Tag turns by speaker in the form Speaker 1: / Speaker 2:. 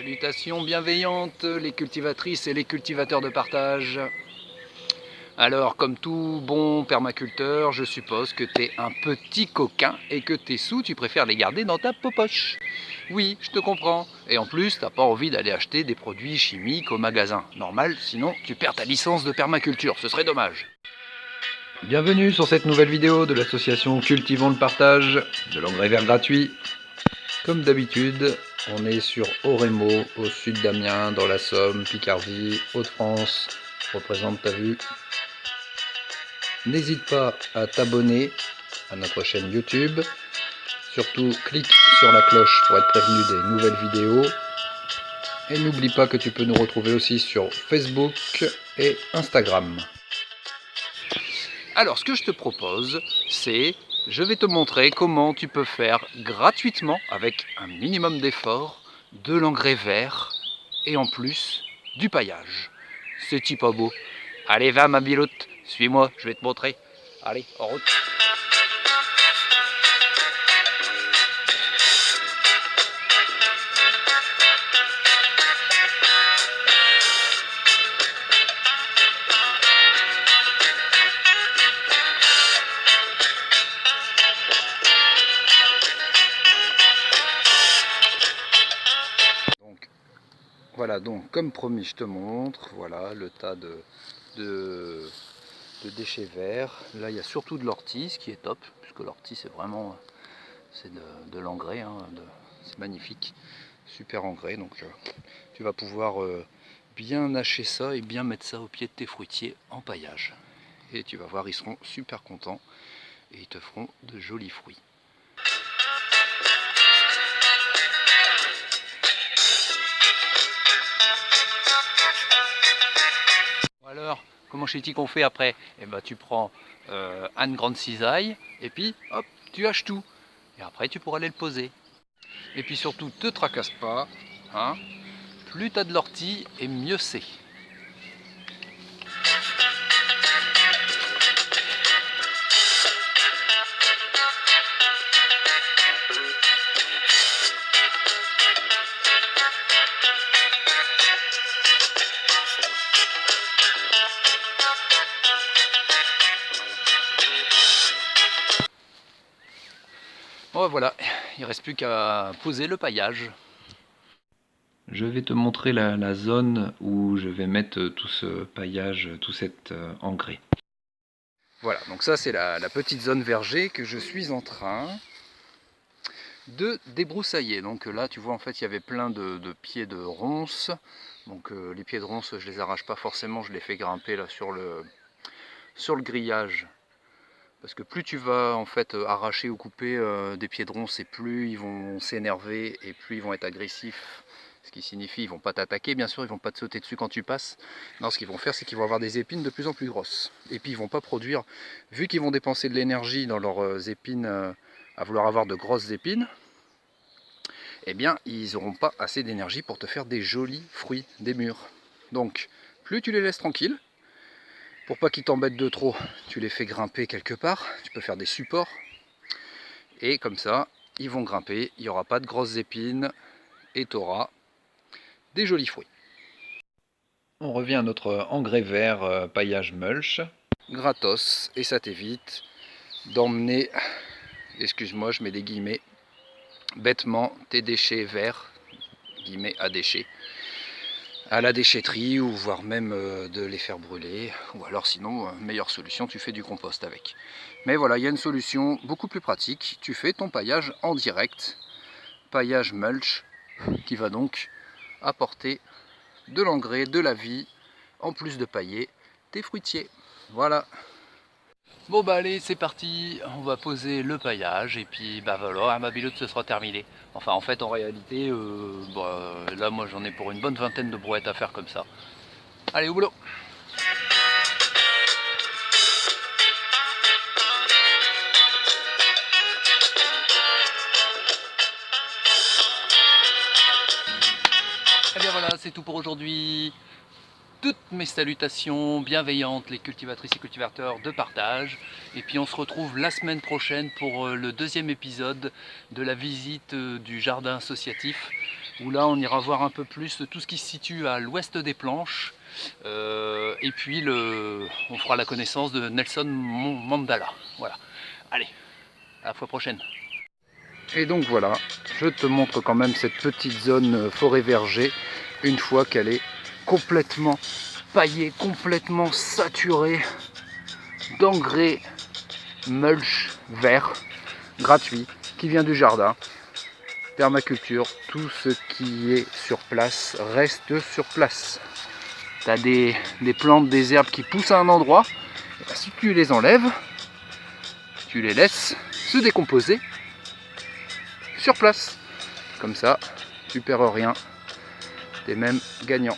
Speaker 1: Salutations bienveillantes, les cultivatrices et les cultivateurs de partage. Alors, comme tout bon permaculteur, je suppose que tu es un petit coquin et que tes sous, tu préfères les garder dans ta poche. Oui, je te comprends. Et en plus, t'as pas envie d'aller acheter des produits chimiques au magasin. Normal, sinon tu perds ta licence de permaculture, ce serait dommage. Bienvenue sur cette nouvelle vidéo de l'association Cultivons le partage, de l'engrais vert gratuit. Comme d'habitude, on est sur Orémo, au sud d'Amiens, dans la Somme, Picardie, Hauts-de-France, représente ta vue. N'hésite pas à t'abonner à notre chaîne YouTube. Surtout, clique sur la cloche pour être prévenu des nouvelles vidéos. Et n'oublie pas que tu peux nous retrouver aussi sur Facebook et Instagram. Alors, ce que je te propose, c'est... Je vais te montrer comment tu peux faire gratuitement, avec un minimum d'effort, de l'engrais vert et en plus du paillage. C'est-tu pas beau? Allez, va ma biloute, suis-moi, je vais te montrer. Allez, en route. Voilà, donc comme promis, je te montre, voilà le tas de déchets verts. Là, il y a surtout de l'ortie, ce qui est top, puisque l'ortie, c'est vraiment de l'engrais, hein, c'est magnifique, super engrais. Donc, tu vas pouvoir bien hacher ça et bien mettre ça au pied de tes fruitiers en paillage. Et tu vas voir, ils seront super contents et ils te feront de jolis fruits. Alors, comment chez-ti qu'on fait après? Eh ben, tu prends une grande cisaille et puis hop, tu haches tout. Et après, tu pourras aller le poser. Et puis surtout, te tracasse pas. Hein, plus tu as de l'ortie et mieux c'est. Bon, voilà, il ne reste plus qu'à poser le paillage. Je vais te montrer la zone où je vais mettre tout ce paillage, tout cet engrais. Voilà, donc ça c'est la petite zone verger que je suis en train de débroussailler. Donc là tu vois, en fait il y avait plein de pieds de ronces. Donc les pieds de ronces je les arrache pas forcément, je les fais grimper là sur le grillage. Parce que plus tu vas en fait arracher ou couper des pieds de ronces, et plus ils vont s'énerver et plus ils vont être agressifs. Ce qui signifie qu'ils ne vont pas t'attaquer, bien sûr, ils ne vont pas te sauter dessus quand tu passes. Non, ce qu'ils vont faire, c'est qu'ils vont avoir des épines de plus en plus grosses. Et puis ils ne vont pas produire, vu qu'ils vont dépenser de l'énergie dans leurs épines, à vouloir avoir de grosses épines, eh bien, ils n'auront pas assez d'énergie pour te faire des jolis fruits, des mûrs. Donc, plus tu les laisses tranquilles, pour pas qu'ils t'embêtent de trop, tu les fais grimper quelque part, tu peux faire des supports, et comme ça, ils vont grimper, il n'y aura pas de grosses épines, et tu auras des jolis fruits. On revient à notre engrais vert paillage mulch, gratos, et ça t'évite d'emmener, excuse-moi je mets des guillemets, bêtement tes déchets verts, guillemets à déchets, à la déchetterie ou voire même de les faire brûler, ou alors sinon, meilleure solution, tu fais du compost avec. Mais voilà, il y a une solution beaucoup plus pratique, tu fais ton paillage en direct, paillage mulch, qui va donc apporter de l'engrais, de la vie, en plus de pailler tes fruitiers. Voilà. Bon bah allez, c'est parti, on va poser le paillage et puis bah voilà, ma biloute ce sera terminé. Enfin en fait en réalité, là moi j'en ai pour une bonne vingtaine de brouettes à faire comme ça. Allez au boulot. Et bien voilà, c'est tout pour aujourd'hui. Toutes mes salutations bienveillantes, les cultivatrices et cultivateurs de partage. Et puis on se retrouve la semaine prochaine pour le deuxième épisode de la visite du jardin associatif où là on ira voir un peu plus tout ce qui se situe à l'ouest des Planches. Et puis on fera la connaissance de Nelson Mandela. Voilà. Allez, à la fois prochaine. Et donc voilà, je te montre quand même cette petite zone forêt-verger une fois qu'elle est complètement paillée, complètement saturée d'engrais mulch vert gratuit qui vient du jardin. Permaculture, tout ce qui est sur place reste sur place. Tu as des plantes, des herbes qui poussent à un endroit, et bien, si tu les enlèves, tu les laisses se décomposer sur place. Comme ça, tu perds rien, tu es même gagnant.